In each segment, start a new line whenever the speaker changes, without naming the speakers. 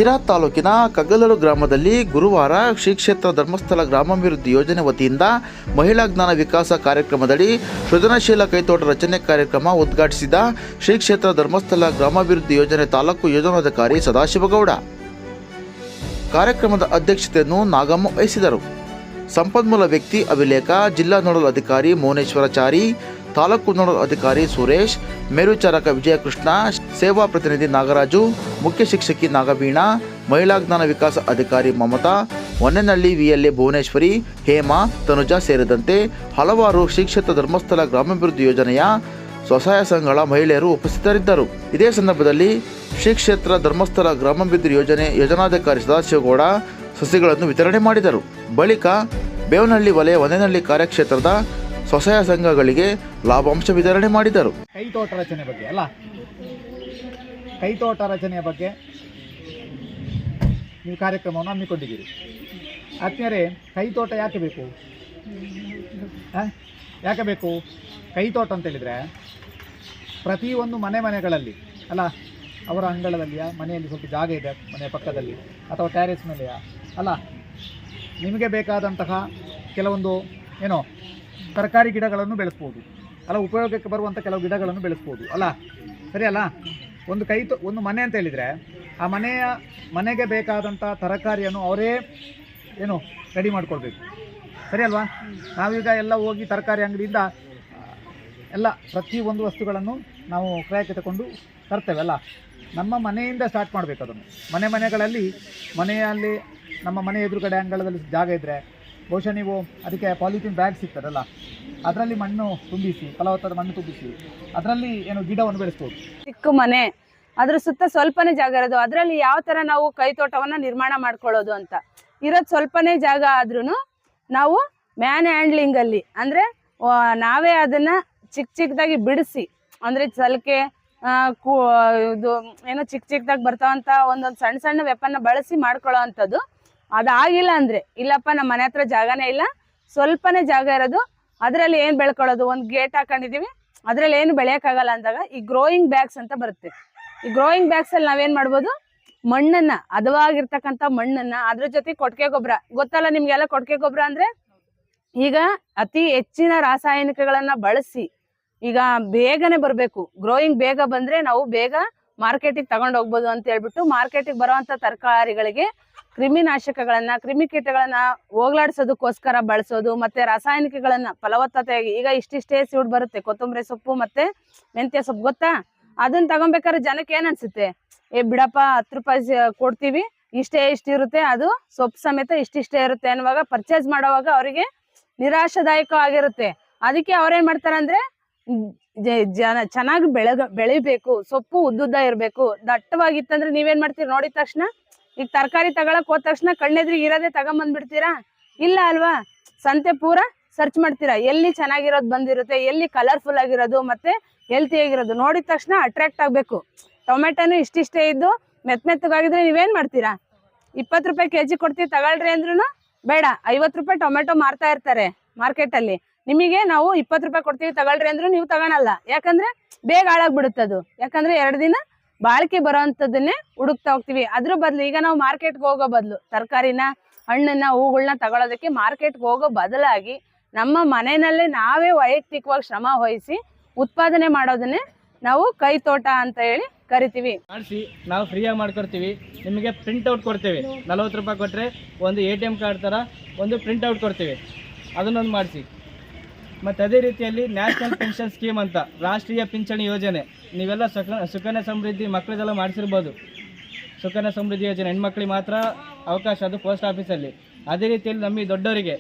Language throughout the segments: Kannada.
ಶಿರಾ ತಾಲೂಕಿನ ಕಗ್ಗಲೂರು ಗ್ರಾಮದಲ್ಲಿ ಗುರುವಾರ ಶ್ರೀ ಕ್ಷೇತ್ರ ಧರ್ಮಸ್ಥಳ ಗ್ರಾಮಾಭಿವೃದ್ಧಿ ಯೋಜನೆ ವತಿಯಿಂದ ಮಹಿಳಾ ಜ್ಞಾನ ವಿಕಾಸ ಕಾರ್ಯಕ್ರಮದಡಿ ಸೃಜನಶೀಲ ಕೈತೋಟ ರಚನೆ ಕಾರ್ಯಕ್ರಮ ಉದ್ಘಾಟಿಸಿದ ಶ್ರೀ ಕ್ಷೇತ್ರ ಧರ್ಮಸ್ಥಳ ಗ್ರಾಮಾಭಿವೃದ್ಧಿ ಯೋಜನೆ ತಾಲೂಕು ಯೋಜನಾಧಿಕಾರಿ ಸದಾಶಿವಗೌಡ. ಕಾರ್ಯಕ್ರಮದ ಅಧ್ಯಕ್ಷತೆಯನ್ನು ನಾಗಮ್ಮ ವಹಿಸಿದರು. ಸಂಪನ್ಮೂಲ ವ್ಯಕ್ತಿ ಅಭಿಲೇಖ, ಜಿಲ್ಲಾ ನೋಡಲ್ ಅಧಿಕಾರಿ ಮೌನೇಶ್ವರಾಚಾರಿ, ತಾಲೂಕು ನೋಡಲ್ ಅಧಿಕಾರಿ ಸುರೇಶ್, ಮೇಲ್ವಿಚಾರಕ ವಿಜಯಕೃಷ್ಣ, ಸೇವಾ ಪ್ರತಿನಿಧಿ ನಾಗರಾಜು, ಮುಖ್ಯ ಶಿಕ್ಷಕಿ ನಾಗವೀಣಾ, ಮಹಿಳಾ ಜ್ಞಾನ ವಿಕಾಸ ಅಧಿಕಾರಿ ಮಮತಾ, ಹೊನ್ನೆನಹಳ್ಳಿ ವಿಎಲ್ಎ ಭುವನೇಶ್ವರಿ, ಹೇಮಾ, ತನುಜಾ ಸೇರಿದಂತೆ ಹಲವಾರು ಶ್ರೀ ಕ್ಷೇತ್ರ ಧರ್ಮಸ್ಥಳ ಗ್ರಾಮಾಭಿವೃದ್ಧಿ ಯೋಜನೆಯ ಸ್ವಸಹಾಯ ಸಂಘಗಳ ಮಹಿಳೆಯರು ಉಪಸ್ಥಿತರಿದ್ದರು. ಇದೇ ಸಂದರ್ಭದಲ್ಲಿ ಶ್ರೀ ಕ್ಷೇತ್ರ ಧರ್ಮಸ್ಥಳ ಗ್ರಾಮಾಭಿವೃದ್ಧಿ ಯೋಜನೆ ಯೋಜನಾಧಿಕಾರಿ ಸದಾಶಿವಗೌಡ ಸಸಿಗಳನ್ನು ವಿತರಣೆ ಮಾಡಿದರು. ಬಳಿಕ ಬೇವನಹಳ್ಳಿ ವಲಯ ಹೊನ್ನೆನಹಳ್ಳಿ ಕಾರ್ಯಕ್ಷೇತ್ರದ ಸ್ವಸಹಾಯ ಸಂಘಗಳಿಗೆ ಲಾಭಾಂಶ ವಿತರಣೆ ಮಾಡಿದರು.
ಕೈತೋಟ ರಚನೆ ಬಗ್ಗೆ ಕೈತೋಟ ರಚನೆಯ ಬಗ್ಗೆ ನೀವು ಕಾರ್ಯಕ್ರಮವನ್ನು ಹಮ್ಮಿಕೊಂಡಿದ್ದೀರಿ. ಆತ್ಮೀಯರೇ, ಕೈತೋಟ ಯಾಕೆ ಬೇಕು? ಯಾಕೆ ಬೇಕು ಕೈತೋಟ ಅಂತೇಳಿದರೆ, ಪ್ರತಿಯೊಂದು ಮನೆಗಳಲ್ಲಿ ಅಲ್ಲ, ಅವರ ಅಂಗಳದಲ್ಲಿಯಾ, ಮನೆಯಲ್ಲಿ ಸ್ವಲ್ಪ ಜಾಗ ಇದೆ ಮನೆಯ ಪಕ್ಕದಲ್ಲಿ, ಅಥವಾ ಟ್ಯಾರೇಸ್ ಮೇಲೆಯಾ, ಅಲ್ಲ, ನಿಮಗೆ ಬೇಕಾದಂತಹ ಕೆಲವೊಂದು ತರಕಾರಿ ಗಿಡಗಳನ್ನು ಬೆಳೆಸ್ಬೋದು, ಅಲ್ಲ, ಉಪಯೋಗಕ್ಕೆ ಬರುವಂಥ ಕೆಲವು ಗಿಡಗಳನ್ನು ಬೆಳೆಸ್ಬೋದು, ಅಲ್ಲ, ಸರಿ ಅಲ್ಲ. ಒಂದು ಮನೆ ಅಂತ ಹೇಳಿದರೆ ಆ ಮನೆಗೆ ಬೇಕಾದಂಥ ತರಕಾರಿಯನ್ನು ಅವರೇ ರೆಡಿ ಮಾಡ್ಕೊಳ್ಬೇಕು, ಸರಿ ಅಲ್ವಾ? ನಾವೀಗ ಎಲ್ಲ ಹೋಗಿ ತರಕಾರಿ ಅಂಗಡಿಯಿಂದ ಎಲ್ಲ ಪ್ರತಿಯೊಂದು ವಸ್ತುಗಳನ್ನು ನಾವು ಕ್ರಯಕ್ಕೆ ತಗೊಂಡು ತರ್ತೇವೆ, ಅಲ್ಲ. ನಮ್ಮ ಮನೆಯಿಂದ ಸ್ಟಾರ್ಟ್ ಮಾಡಬೇಕು ಅದನ್ನು. ಮನೆಗಳಲ್ಲಿ ನಮ್ಮ ಮನೆ ಎದುರುಗಡೆ ಅಂಗಳದಲ್ಲಿ ಜಾಗ ಇದ್ದರೆ ಬಹುಶಃ ನೀವು ಅದಕ್ಕೆ ಪಾಲಿಥೀನ್ ಬ್ಯಾಗ್ ಸಿಗ್ತದಲ್ಲ, ಅದರಲ್ಲಿ ಮಣ್ಣು ತುಂಬಿಸಿ, ಫಲವತ್ತಾದ ಮಣ್ಣು ತುಂಬಿಸಿ ಅದರಲ್ಲಿ ಗಿಡವನ್ನು ಬೆಳೆಸ್ಬೋದು.
ಚಿಕ್ಕ ಮನೆ, ಅದ್ರ ಸುತ್ತ ಸ್ವಲ್ಪನೇ ಜಾಗ ಇರೋದು, ಅದರಲ್ಲಿ ಯಾವ ಥರ ನಾವು ಕೈತೋಟವನ್ನು ನಿರ್ಮಾಣ ಮಾಡ್ಕೊಳ್ಳೋದು ಅಂತ ಇರೋದು ಸ್ವಲ್ಪನೇ ಜಾಗ ಆದ್ರೂ ನಾವು ಮ್ಯಾನ್ ಹ್ಯಾಂಡ್ಲಿಂಗಲ್ಲಿ ಅಂದರೆ ನಾವೇ ಅದನ್ನು ಚಿಕ್ಕದಾಗಿ ಬಿಡಿಸಿ, ಅಂದರೆ ಸಲಿಕೆ ಇದು ಚಿಕ್ಕದಾಗಿ ಬರ್ತಾವಂಥ ಒಂದೊಂದು ಸಣ್ಣ ವೆಪನ್ನ ಬಳಸಿ ಮಾಡ್ಕೊಳ್ಳೋ ಅಂಥದ್ದು. ಅದಾಗಿಲ್ಲ ಅಂದರೆ, ಇಲ್ಲಪ್ಪ ನಮ್ಮ ಮನೆ ಹತ್ರ ಜಾಗನೇ ಇಲ್ಲ, ಸ್ವಲ್ಪನೇ ಜಾಗ ಇರೋದು, ಅದರಲ್ಲಿ ಏನು ಬೆಳ್ಕೊಳ್ಳೋದು, ಒಂದು ಗೇಟ್ ಹಾಕೊಂಡಿದ್ದೀವಿ, ಅದರಲ್ಲಿ ಏನು ಬೆಳೆಯೋಕ್ಕಾಗಲ್ಲ ಅಂದಾಗ ಈ ಗ್ರೋಯಿಂಗ್ ಬ್ಯಾಗ್ಸ್ ಅಂತ ಬರುತ್ತೆ. ಈ ಗ್ರೋಯಿಂಗ್ ಬ್ಯಾಗ್ಸಲ್ಲಿ ನಾವೇನು ಮಾಡ್ಬೋದು, ಮಣ್ಣನ್ನು, ಹದವಾಗಿರ್ತಕ್ಕಂಥ ಮಣ್ಣನ್ನು, ಅದ್ರ ಜೊತೆ ಕೊಟ್ಟಿಗೆ ಗೊಬ್ಬರ, ಗೊತ್ತಲ್ಲ ನಿಮಗೆಲ್ಲ ಕೊಟ್ಟಿಗೆ ಗೊಬ್ಬರ ಅಂದರೆ ಈಗ ಅತಿ ಹೆಚ್ಚಿನ ರಾಸಾಯನಿಕಗಳನ್ನು ಬಳಸಿ ಈಗ ಬೇಗನೆ ಬರಬೇಕು, ಗ್ರೋಯಿಂಗ್ ಬೇಗ ಬಂದರೆ ನಾವು ಬೇಗ ಮಾರ್ಕೆಟಿಗೆ ತಗೊಂಡು ಹೋಗ್ಬೋದು ಅಂತ ಹೇಳ್ಬಿಟ್ಟು ಮಾರ್ಕೆಟಿಗೆ ಬರುವಂಥ ತರಕಾರಿಗಳಿಗೆ ಕ್ರಿಮಿನಾಶಕಗಳನ್ನು, ಕ್ರಿಮಿಕೀಟಗಳನ್ನು ಹೋಗ್ಲಾಡಿಸೋದಕ್ಕೋಸ್ಕರ ಬಳಸೋದು, ಮತ್ತು ರಾಸಾಯನಿಕಗಳನ್ನು ಫಲವತ್ತತೆಯಾಗಿ ಈಗ ಇಷ್ಟಿಷ್ಟೇ ಸೀಡ್ ಬರುತ್ತೆ, ಕೊತ್ತಂಬರಿ ಸೊಪ್ಪು ಮತ್ತು ಮೆಂತ್ಯ ಸೊಪ್ಪು, ಗೊತ್ತಾ? ಅದನ್ನು ತಗೊಬೇಕಾದ್ರೆ ಜನಕ್ಕೆ ಏನು ಅನಿಸುತ್ತೆ, ಬಿಡಪ್ಪ 10 ರೂಪಾಯಿ ಕೊಡ್ತೀವಿ, ಇಷ್ಟಿರುತ್ತೆ, ಅದು ಸೊಪ್ಪು ಸಮೇತ ಇಷ್ಟಿಷ್ಟೇ ಇರುತ್ತೆ ಅನ್ನುವಾಗ ಪರ್ಚೇಸ್ ಮಾಡೋವಾಗ ಅವರಿಗೆ ನಿರಾಶಾದಾಯಕವಾಗಿರುತ್ತೆ. ಅದಕ್ಕೆ ಅವ್ರೇನು ಮಾಡ್ತಾರೆ ಅಂದರೆ ಚೆನ್ನಾಗಿ ಬೆಳಿಬೇಕು, ಸೊಪ್ಪು ಉದ್ದುದ್ದ ಇರಬೇಕು, ದಟ್ಟವಾಗಿತ್ತಂದ್ರೆ ನೀವೇನು ಮಾಡ್ತೀರಿ, ನೋಡಿದ ತಕ್ಷಣ ಈಗ ತರಕಾರಿ ತಗೊಳಕ್ ಹೋದ ತಕ್ಷಣ ಕಣ್ಣೆದ್ರಿಗೆ ಇರೋದೇ ತಗೊಂಬಂದ್ಬಿಡ್ತೀರಾ? ಇಲ್ಲ ಅಲ್ವಾ? ಸಂತೆ ಪೂರ ಸರ್ಚ್ ಮಾಡ್ತೀರಾ, ಎಲ್ಲಿ ಚೆನ್ನಾಗಿರೋದು ಬಂದಿರುತ್ತೆ, ಎಲ್ಲಿ ಕಲರ್ಫುಲ್ ಆಗಿರೋದು ಮತ್ತೆ ಹೆಲ್ತಿ ಆಗಿರೋದು ನೋಡಿದ ತಕ್ಷಣ ಅಟ್ರಾಕ್ಟ್ ಆಗಬೇಕು. ಟೊಮೆಟೊನು ಇಷ್ಟಿಷ್ಟೇ ಇದ್ದು ಮೆತ್ತಗಾಗಿದ್ರೆ ನೀವೇನು ಮಾಡ್ತೀರಾ, 20 ರೂಪಾಯಿ ಕೆಜಿ ಕೊಡ್ತೀವಿ ತಗೊಳ್ರಿ ಅಂದ್ರೂ ಬೇಡ, 50 ರೂಪಾಯಿ ಟೊಮೆಟೊ ಮಾರ್ತಾ ಇರ್ತಾರೆ ಮಾರ್ಕೆಟಲ್ಲಿ, ನಿಮಗೆ ನಾವು 20 ರೂಪಾಯಿ ಕೊಡ್ತೀವಿ ತಗೊಳ್ರಿ ಅಂದ್ರೂ ನೀವು ತಗೊಳಲ್ಲ. ಯಾಕಂದ್ರೆ ಬೇಗ ಹಾಳಾಗ್ಬಿಡುತ್ತದು, ಯಾಕಂದ್ರೆ 2 ದಿನ ಬಾಳಿಕೆ ಬರೋವಂಥದ್ದನ್ನೇ ಹುಡುಕ್ತಾ ಹೋಗ್ತೀವಿ. ಅದ್ರ ಬದಲು ಈಗ ನಾವು ಮಾರ್ಕೆಟ್ಗೆ ಹೋಗೋ ಬದಲು ತರಕಾರಿನ, ಹಣ್ಣನ್ನ, ಹೂಗಳನ್ನ ತಗೊಳ್ಳೋದಕ್ಕೆ ಮಾರ್ಕೆಟ್ಗೆ ಹೋಗೋ ಬದಲಾಗಿ ನಮ್ಮ ಮನೆಯಲ್ಲೇ ನಾವೇ ವೈಯಕ್ತಿಕವಾಗಿ ಶ್ರಮ ವಹಿಸಿ ಉತ್ಪಾದನೆ ಮಾಡೋದನ್ನೇ ನಾವು ಕೈತೋಟ ಅಂತ ಹೇಳಿ ಕರಿತೀವಿ.
ಮಾಡಿಸಿ ನಾವು ಫ್ರೀಯಾಗಿ ಮಾಡ್ಕೊಡ್ತೀವಿ. ನಿಮಗೆ ಪ್ರಿಂಟ್ಔಟ್ ಕೊಡ್ತೀವಿ, 40 ರೂಪಾಯಿ ಕೊಟ್ಟರೆ ಒಂದು ATM ಕಾರ್ಡ್ ಥರ ಒಂದು ಪ್ರಿಂಟ್ಔಟ್ ಕೊಡ್ತೀವಿ, ಅದನ್ನೊಂದು ಮಾಡಿಸಿ. ಮತ್ತು ಅದೇ ರೀತಿಯಲ್ಲಿ ನ್ಯಾಷನಲ್ ಪೆನ್ಷನ್ ಸ್ಕೀಮ್ ಅಂತ ರಾಷ್ಟ್ರೀಯ ಪಿಂಚಣಿ ಯೋಜನೆ, ನೀವೆಲ್ಲ ಸುಕನ್ಯಾ ಸಮೃದ್ಧಿ ಮಕ್ಕಳಿಗೆಲ್ಲ ಮಾಡಿಸಿರ್ಬೋದು. ಸುಕನ್ಯಾ ಸಮೃದ್ಧಿ ಯೋಜನೆ ಹೆಣ್ಮಕ್ಳಿಗೆ ಮಾತ್ರ ಅವಕಾಶ, ಅದು ಪೋಸ್ಟ್ ಆಫೀಸಲ್ಲಿ. ಅದೇ ರೀತಿಯಲ್ಲಿ ನಮಗೆ ದೊಡ್ಡವರಿಗೆ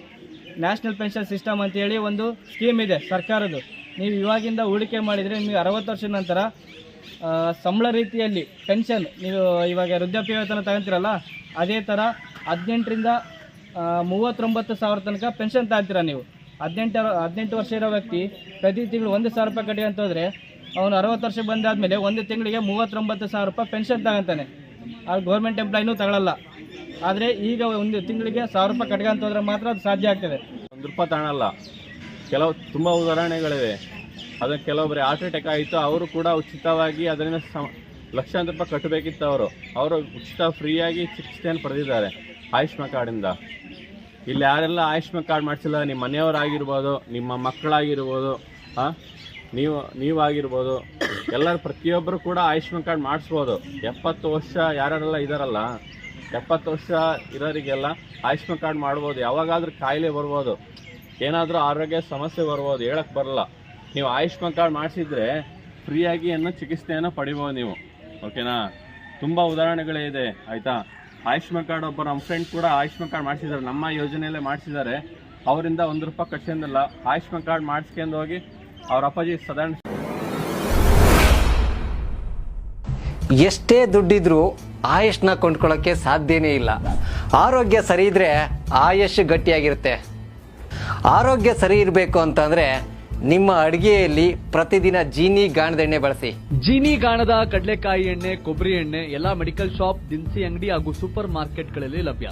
ನ್ಯಾಷನಲ್ ಪೆನ್ಷನ್ ಸಿಸ್ಟಮ್ ಅಂತೇಳಿ ಒಂದು ಸ್ಕೀಮ್ ಇದೆ ಸರ್ಕಾರದ್ದು. ನೀವು ಇವಾಗಿಂದ ಹೂಡಿಕೆ ಮಾಡಿದರೆ ನಿಮಗೆ 60 ವರ್ಷದ ನಂತರ ಸಂಬಳ ರೀತಿಯಲ್ಲಿ ಪೆನ್ಷನ್, ನೀವು ಇವಾಗ ವೃದ್ಧಾಪ್ಯ ವೇತನ ತಗೊಂತೀರಲ್ಲ, ಅದೇ ಥರ 18ರಿಂದ 39,000 ತನಕ ಪೆನ್ಷನ್ ತಗೊಂತೀರ ನೀವು. 18 ವರ್ಷ ಇರೋ ವ್ಯಕ್ತಿ ಪ್ರತಿ ತಿಂಗಳು 1,000 ರೂಪಾಯಿ ಕಟ್ಟಿ ಅಂತ ಹೋದರೆ ಅವನು 60 ವರ್ಷ ಬಂದಾದಮೇಲೆ ಒಂದು ತಿಂಗಳಿಗೆ 39,000 ರೂಪಾಯಿ ಪೆನ್ಷನ್ ತಗೊಂತಾನೆ. ಅದು ಗೌರ್ಮೆಂಟ್ ಎಂಪ್ಲಾಯಿನೂ ತಗೊಳ್ಳಲ್ಲ. ಆದರೆ ಈಗ ಒಂದು ತಿಂಗಳಿಗೆ 1,000 ರೂಪಾಯಿ ಕಟ್ಕೊಂತ ಹೋದ್ರೆ ಮಾತ್ರ ಅದು ಸಾಧ್ಯ ಆಗ್ತದೆ.
1 ರೂಪಾಯಿ ತಗೊಳ್ಳಲ್ಲ. ಕೆಲವು ತುಂಬ ಉದಾಹರಣೆಗಳಿವೆ. ಅದಕ್ಕೆ ಕೆಲವೊಬ್ಬರು ಹಾರ್ಟ್ ಅಟ್ಯಾಕ್ ಆಯಿತು, ಅವರು ಕೂಡ ಉಚಿತವಾಗಿ ಅದರಿಂದ ಲಕ್ಷಾಂತರ ರೂಪಾಯಿ ಕಟ್ಟಬೇಕಿತ್ತು ಅವರು ಉಚಿತ ಫ್ರೀಯಾಗಿ ಚಿಕಿತ್ಸೆಯನ್ನು ಪಡೆದಿದ್ದಾರೆ ಆಯುಷ್ಮಾನ್ ಕಾರ್ಡಿಂದ. ಇಲ್ಲಿ ಯಾರೆಲ್ಲ ಆಯುಷ್ಮಾನ್ ಕಾರ್ಡ್ ಮಾಡಿಸಿಲ್ಲ, ನಿಮ್ಮ ಮನೆಯವರಾಗಿರ್ಬೋದು, ನಿಮ್ಮ ಮಕ್ಕಳಾಗಿರ್ಬೋದು, ನೀವಾಗಿರ್ಬೋದು, ಎಲ್ಲರೂ ಪ್ರತಿಯೊಬ್ಬರು ಕೂಡ ಆಯುಷ್ಮಾನ್ ಕಾರ್ಡ್ ಮಾಡಿಸ್ಬೋದು. 70 ವರ್ಷ ಯಾರೆಲ್ಲ ಇದ್ದಾರಲ್ಲ, 70 ವರ್ಷ ಇರೋರಿಗೆಲ್ಲ ಆಯುಷ್ಮಾನ್ ಕಾರ್ಡ್ ಮಾಡ್ಬೋದು. ಯಾವಾಗಾದ್ರೂ ಕಾಯಿಲೆ ಬರ್ಬೋದು, ಏನಾದರೂ ಆರೋಗ್ಯ ಸಮಸ್ಯೆ ಬರ್ಬೋದು, ಹೇಳಕ್ಕೆ ಬರಲ್ಲ. ನೀವು ಆಯುಷ್ಮಾನ್ ಕಾರ್ಡ್ ಮಾಡಿಸಿದ್ರೆ ಫ್ರೀಯಾಗಿ ಚಿಕಿತ್ಸೆಯನ್ನು ಪಡಿಬೋದು ನೀವು. ಓಕೆನಾ? ತುಂಬ ಉದಾಹರಣೆಗಳೇ ಇದೆ, ಆಯಿತಾ? ಆಯುಷ್ಮಾನ್ ಕಾರ್ಡ್ ಒಬ್ಬರು ನಮ್ಮ ಫ್ರೆಂಡ್ ಕೂಡ ಆಯುಷ್ಮಾನ್ ಕಾರ್ಡ್ ಮಾಡಿಸಿದ್ದಾರೆ, ನಮ್ಮ ಯೋಜನೆಯಲ್ಲೇ ಮಾಡಿಸಿದ್ದಾರೆ. ಅವರಿಂದ 1 ರೂಪಾಯಿ ಕಟ್ಟಿಸಿಲ್ಲ. ಆಯುಷ್ಮಾನ್ ಕಾರ್ಡ್ ಮಾಡಿಸ್ಕೊಂಡು ಹೋಗಿ ಅವ್ರ ಅಪ್ಪಾಜಿ ಸಾಧಾರಣ
ಎಷ್ಟೇ ದುಡ್ಡಿದ್ರೂ ಆಯುಷ್ನ ಕೊಂಡ್ಕೊಳ್ಳೋಕ್ಕೆ ಸಾಧ್ಯನೇ ಇಲ್ಲ. ಆರೋಗ್ಯ ಸರಿ ಇದ್ರೆ ಆಯುಷ್ ಗಟ್ಟಿಯಾಗಿರುತ್ತೆ. ಆರೋಗ್ಯ ಸರಿ ಇರಬೇಕು ಅಂತಂದ್ರೆ ನಿಮ್ಮ ಅಡುಗೆಯಲ್ಲಿ ಪ್ರತಿದಿನ ಜೀನಿ ಗಾಣದ ಎಣ್ಣೆ ಬಳಸಿ.
ಜೀನಿ ಗಾಣದ ಕಡಲೆಕಾಯಿ ಎಣ್ಣೆ, ಕೊಬ್ಬರಿ ಎಣ್ಣೆ ಎಲ್ಲ ಮೆಡಿಕಲ್ ಶಾಪ್, ದಿನಸಿ ಅಂಗಡಿ ಹಾಗೂ ಸೂಪರ್ ಮಾರ್ಕೆಟ್ಗಳಲ್ಲಿ ಲಭ್ಯ.